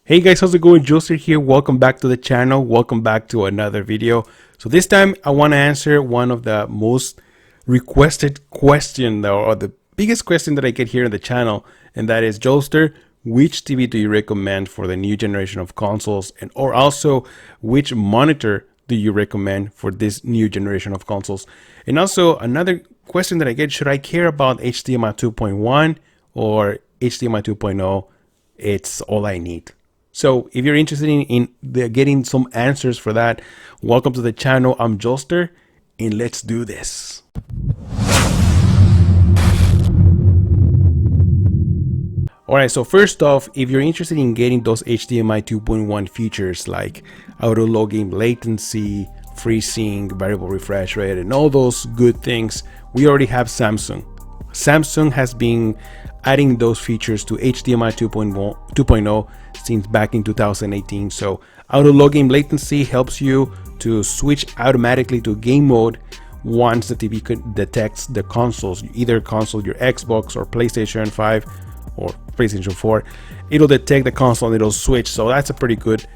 Hey guys, how's it going? Joseph here. Welcome back to the channel. Welcome back to another video. So this time I want to answer one of the most requested question, or the biggest question that I get here on the channel, and that is, Joester, which TV do you recommend for the new generation of consoles, and or also which monitor do you recommend for this new generation of consoles? And also another question that I get, should I care about HDMI 2.1 or HDMI 2.0? It's all I need. So if you're interested in getting some answers for that, welcome to the channel. I'm Joester, and let's do this. Alright, so first off, if you're interested in getting those HDMI 2.1 features like auto low game latency, FreeSync, variable refresh rate, and all those good things, we already have Samsung. Samsung has been adding those features to HDMI 2.0 since back in 2018. So auto low game latency helps you to switch automatically to game mode once the TV detects the consoles, either console, your Xbox or PlayStation 5 or PlayStation 4. It'll detect the console and it'll switch. So that's a pretty good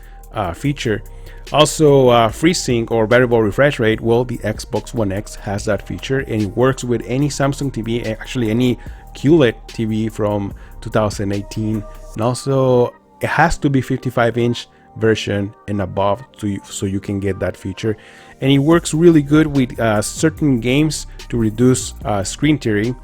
feature. Also, FreeSync or variable refresh rate, well, the Xbox One X has that feature, and it works with any Samsung TV, actually any QLED TV from 2018. And also, it has to be 55-inch version and above so you can get that feature. And it works really good with certain games to reduce screen tearing.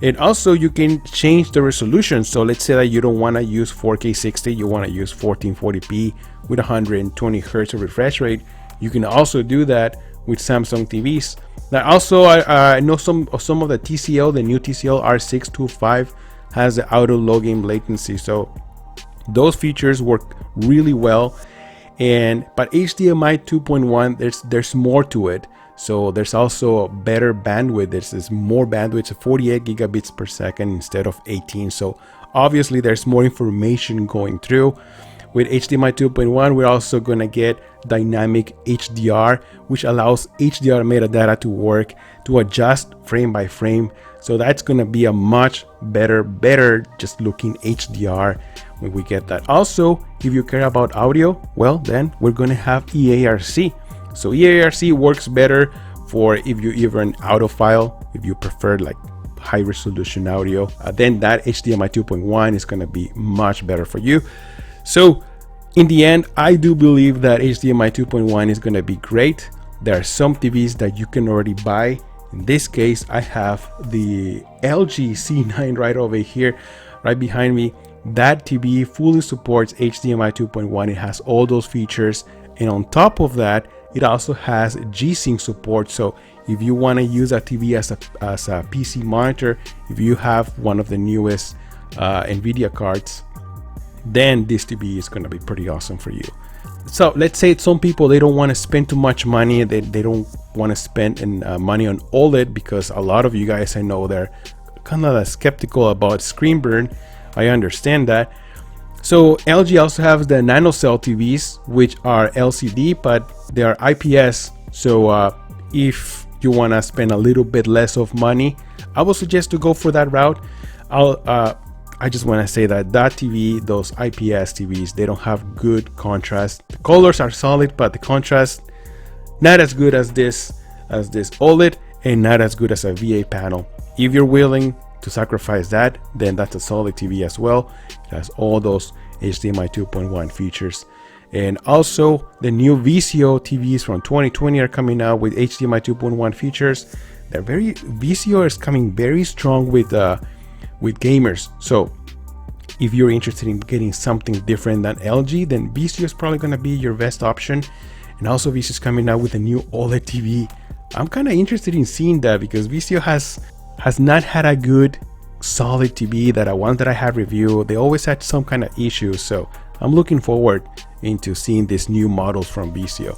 And also, you can change the resolution. So let's say that you don't want to use 4K 60, you want to use 1440p with 120 Hz of refresh rate. You can also do that with Samsung TVs. Now, also, I know some of the TCL, the new TCL R625 has the auto low game latency. So those features work really well. But HDMI 2.1, there's more to it. So there's also better bandwidth. There's more bandwidth, 48 gigabits per second instead of 18. So obviously there's more information going through. With HDMI 2.1, we're also going to get dynamic HDR, which allows HDR metadata to work to adjust frame by frame. So that's going to be a much better just looking HDR when we get that. Also, if you care about audio, well, then we're going to have EARC. So EARC works better for if you're an audiophile, if you prefer like high resolution audio, then that HDMI 2.1 is going to be much better for you. So in the end, I do believe that HDMI 2.1 is going to be great. There are some TVs that you can already buy. In this case, I have the LG C9 right over here, right behind me. That TV fully supports HDMI 2.1. It has all those features. And on top of that, it also has G-Sync support. So if you want to use a TV as a PC monitor, if you have one of the newest NVIDIA cards, then this TV is going to be pretty awesome for you. So let's say some people, they don't want to spend too much money. They don't want to spend money on OLED, because a lot of you guys, I know, they're kind of skeptical about screen burn. I understand that. So LG also has the NanoCell TVs, which are LCD, but they are IPS. So if you want to spend a little bit less of money, I would suggest to go for that route. I just want to say that TV, those IPS TVs, they don't have good contrast. The colors are solid, but the contrast not as good as this OLED, and not as good as a VA panel. If you're willing to sacrifice that, then that's a solid TV as well. It has all those HDMI 2.1 features. And also the new VCO TVs from 2020 are coming out with HDMI 2.1 features. VCO is coming very strong with gamers. So if you're interested in getting something different than LG, then VCO is probably going to be your best option. And also VCO is coming out with a new OLED TV. I'm kind of interested in seeing that, because VCO has not had a good solid TV that I have reviewed. They always had some kind of issues. So I'm looking forward into seeing these new models from VCO.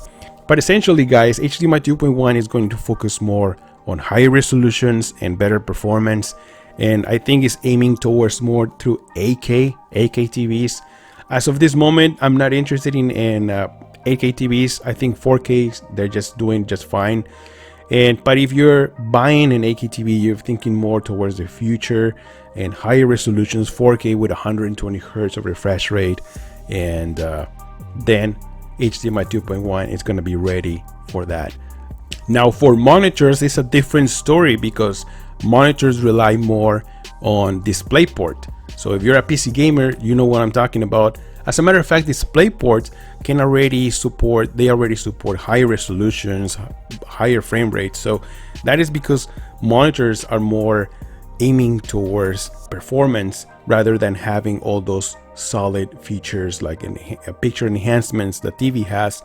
But essentially, guys, HDMI 2.1 is going to focus more on higher resolutions and better performance. And I think it's aiming towards more through AK TVs. As of this moment, I'm not interested in AK TVs. I think 4K, they're just doing just fine. But if you're buying an AK TV, you're thinking more towards the future and higher resolutions, 4K with 120 Hz of refresh rate and then HDMI 2.1 is going to be ready for that. Now for monitors, it's a different story because monitors rely more on DisplayPort. So if you're a PC gamer, you know what I'm talking about. As a matter of fact, DisplayPort can already support, higher resolutions, higher frame rates. So that is because monitors are more aiming towards performance rather than having all those solid features like picture enhancements that TV has.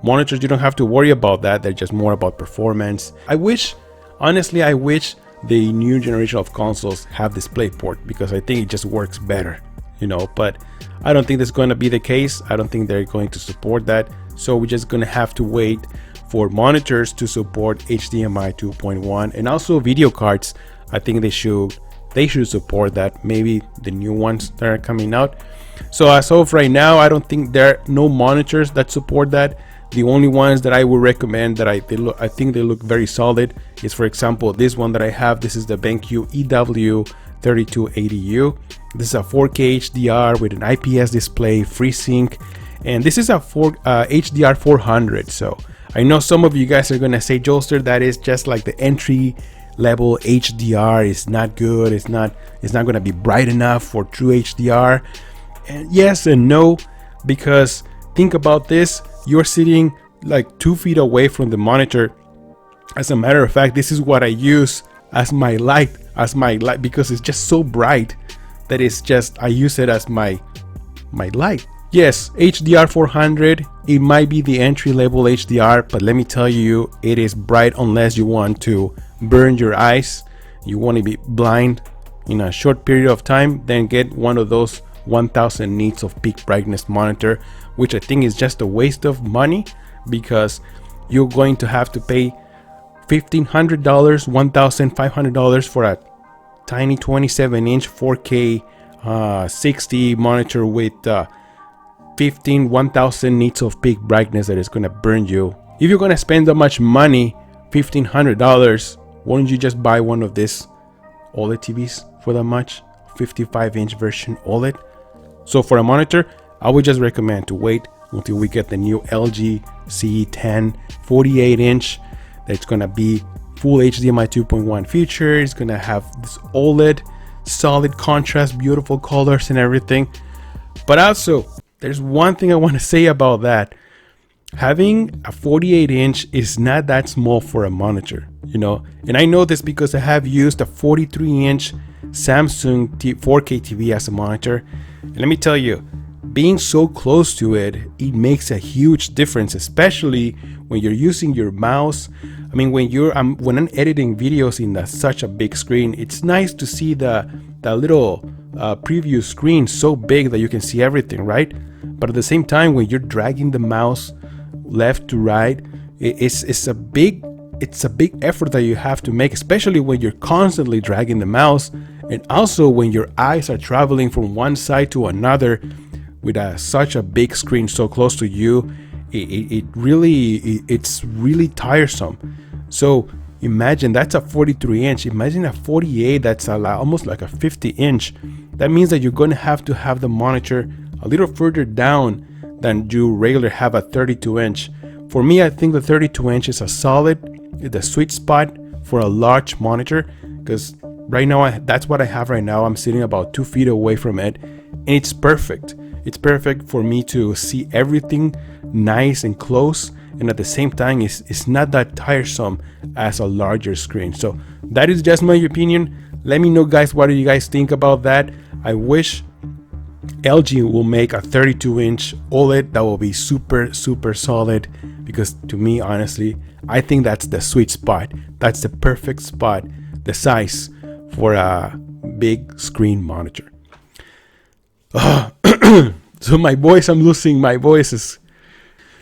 Monitors, you don't have to worry about that. They're just more about performance. Honestly, I wish the new generation of consoles have DisplayPort because I think it just works better, you know, but I don't think that's going to be the case. I don't think they're going to support that. So we're just going to have to wait for monitors to support HDMI 2.1 and also video cards. I think they should support that, maybe the new ones that are coming out. So as of right now, I don't think there are no monitors that support that. The only ones that I would recommend that I think they look very solid is, for example, this one that I have. This is the BenQ EW3280U. This is a 4K HDR with an IPS display, FreeSync, and this is a HDR 400. So I know some of you guys are gonna say, Joelster, that is just like the entry level HDR. Is not good. It's not gonna be bright enough for true HDR. And yes and no, because think about this. You're sitting like 2 feet away from the monitor. As a matter of fact, this is what I use as my light, because it's just so bright that I use it as my light. Yes, HDR 400, it might be the entry level HDR, but let me tell you, it is bright unless you want to burn your eyes. You want to be blind in a short period of time, then get one of those 1000 nits of peak brightness monitor, which I think is just a waste of money because you're going to have to pay $1,500, $1,500 for a tiny 27-inch 4K 60 monitor with 1000 nits of peak brightness that is going to burn you. If you're going to spend that much money, $1,500, won't you just buy one of these OLED TVs for that much? 55-inch version OLED. So for a monitor, I would just recommend to wait until we get the new LG C10 48-inch. That's gonna be full HDMI 2.1 feature. It's gonna have this OLED, solid contrast, beautiful colors and everything. But also, there's one thing I want to say about that. Having a 48-inch is not that small for a monitor, you know. And I know this because I have used a 43-inch Samsung 4K TV as a monitor. And let me tell you, being so close to it, it makes a huge difference, especially when you're using your mouse. I mean, when I'm editing videos in such a big screen, it's nice to see the little preview screen so big that you can see everything, right? But at the same time, when you're dragging the mouse left to right, it's a big effort that you have to make, especially when you're constantly dragging the mouse, and also when your eyes are traveling from one side to another with such a big screen so close to you. It's really tiresome. So imagine that's a 43-inch. Imagine a 48 that's almost like a 50-inch. That means that you're going to have the monitor a little further down than you regularly have a 32-inch. For me, I think the 32-inch is the sweet spot for a large monitor, because right now that's what I have right now. I'm sitting about 2 feet away from it, and it's perfect. It's perfect for me to see everything nice and close, and at the same time it's not that tiresome as a larger screen. So that is just my opinion. Let me know, guys, what do you guys think about that? I wish LG will make a 32-inch OLED that will be super solid, because to me, honestly, I think that's the sweet spot. That's the perfect spot, the size for a big screen monitor. So my voice, I'm losing my voices.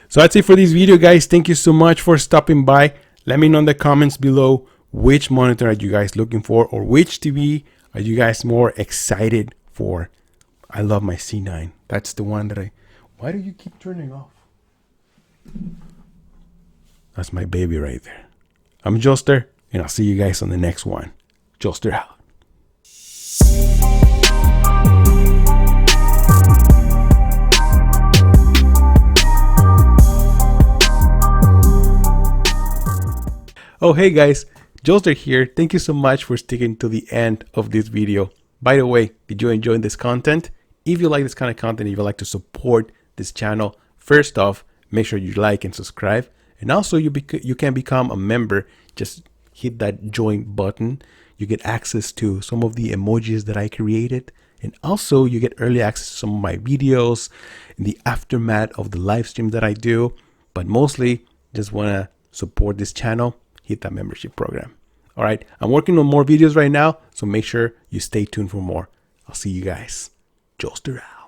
So that's it for this video, guys. Thank you so much for stopping by. Let me know in the comments below which monitor are you guys looking for, or which TV are you guys more excited for. I love my C9. That's the one that why do you keep turning off? That's my baby right there. I'm Joelster, and I'll see you guys on the next one. Joelster out. Oh, hey guys, Joester here. Thank you so much for sticking to the end of this video. By the way, did you enjoy this content? If you like this kind of content, if you like to support this channel, first off, make sure you like and subscribe. And also you can become a member. Just hit that join button. You get access to some of the emojis that I created. And also you get early access to some of my videos in the aftermath of the live stream that I do. But mostly just want to support this channel, hit that membership program. All right, I'm working on more videos right now, so make sure you stay tuned for more. I'll see you guys. Joester out.